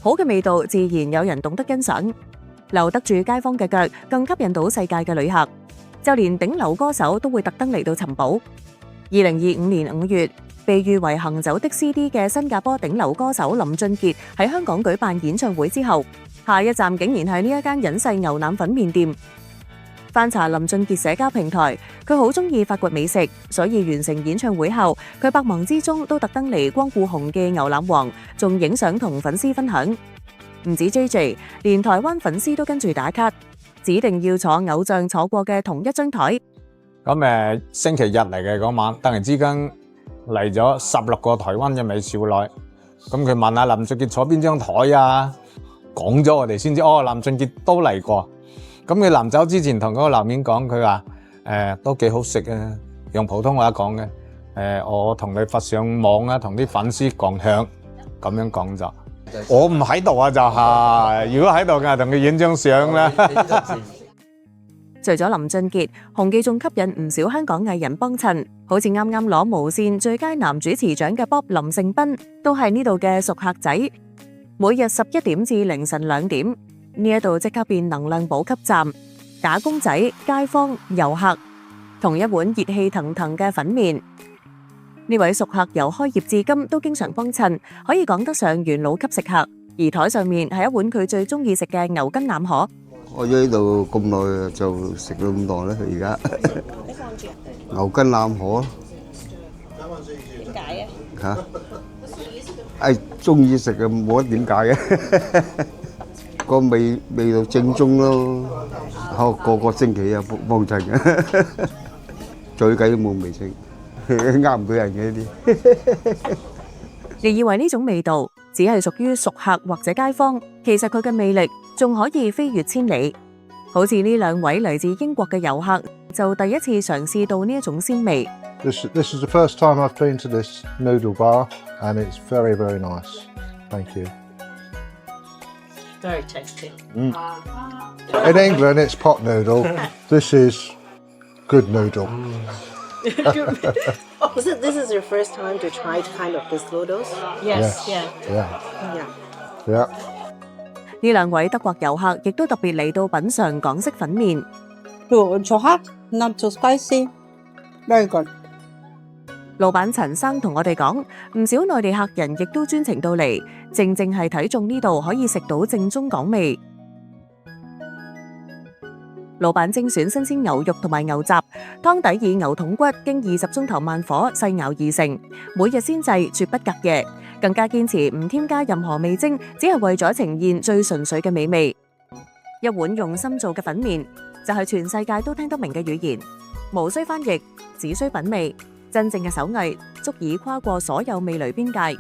好嘅味道自然有人懂得欣賞，留得住街坊嘅腳，更吸引到世界嘅旅客。就連頂流歌手都會特登嚟到尋寶。2025年5月，被譽為行走的 CD 嘅新加坡頂流歌手林俊傑喺香港舉辦演唱會之後，下一站竟然係呢一間隱世牛腩粉麵店。翻查林俊傑社交平台，佢好中意發掘美食，所以完成演唱會後，佢百忙之中都特登嚟光顧紅記牛腩王，仲影相同粉絲分享。唔止 JJ， 連台灣粉絲都跟住打卡，指定要坐偶像坐過嘅同一張台。咁星期日嚟嘅嗰晚，突然之間嚟咗16個台灣嘅美少女，咁佢問下林俊傑坐邊張台啊？講咗我哋先知，林俊傑都嚟過。咁佢臨走之前同嗰個樓面講，佢話都幾好食啊，用普通話講嘅。我同你發上網啊，同啲粉絲共享，咁樣講咗。我唔喺度啊，就係如果喺度嘅，同佢影張相啦。除咗林俊傑，紅記仲吸引唔少香港藝人幫襯，好似啱啱攞無線最佳男主持獎嘅 Bob 林盛斌，都係呢度嘅熟客仔。每日11點至凌晨2點，呢一度即刻變能量補給站，打工仔、街坊、遊客，同一碗熱氣騰騰嘅粉麵。呢位熟客由開業至今都經常幫襯，可以講得上元老級食客。而台上面係一碗佢最中意食嘅牛筋腩河。我喺呢度咁耐就食咗咁耐啦，而家牛筋腩河。點解啊？嚇？中意食嘅冇得點解嘅，個味道正宗咯。個星期啊幫襯嘅，最緊要冇味精，呃唔到人嘅呢啲。你以為呢種味道只係屬於熟客或者街坊，其實佢嘅魅力仲可以飛越千里。好似呢兩位嚟自英國嘅遊客，就第一次嘗試到呢一種鮮味。This is the first time I've been to this noodle bar, and it's very, very nice. Thank you. Very tasty. In England, it's pot noodle. This is good noodle. This is your first time to try kind of this noodles? Yes. Yeah. 呢兩位德國遊客亦都特別嚟到品嚐港式粉麵。Too hot, not too spicy. Very good. 老闆陳生同我哋講，唔少內地客人亦都專程到嚟，正係睇中呢度可以食到正宗港味。老闆精選新鮮牛肉同埋牛雜，湯底以牛筒骨經20鐘頭慢火細熬而成，每日鮮製，絕不隔夜。更加堅持唔添加任何味精，只係為咗呈現最純粹嘅美味。一碗用心做嘅粉麵，就係全世界都聽得明嘅語言，無需翻譯，只需品味。真正嘅手藝足以跨過所有味蕾邊界。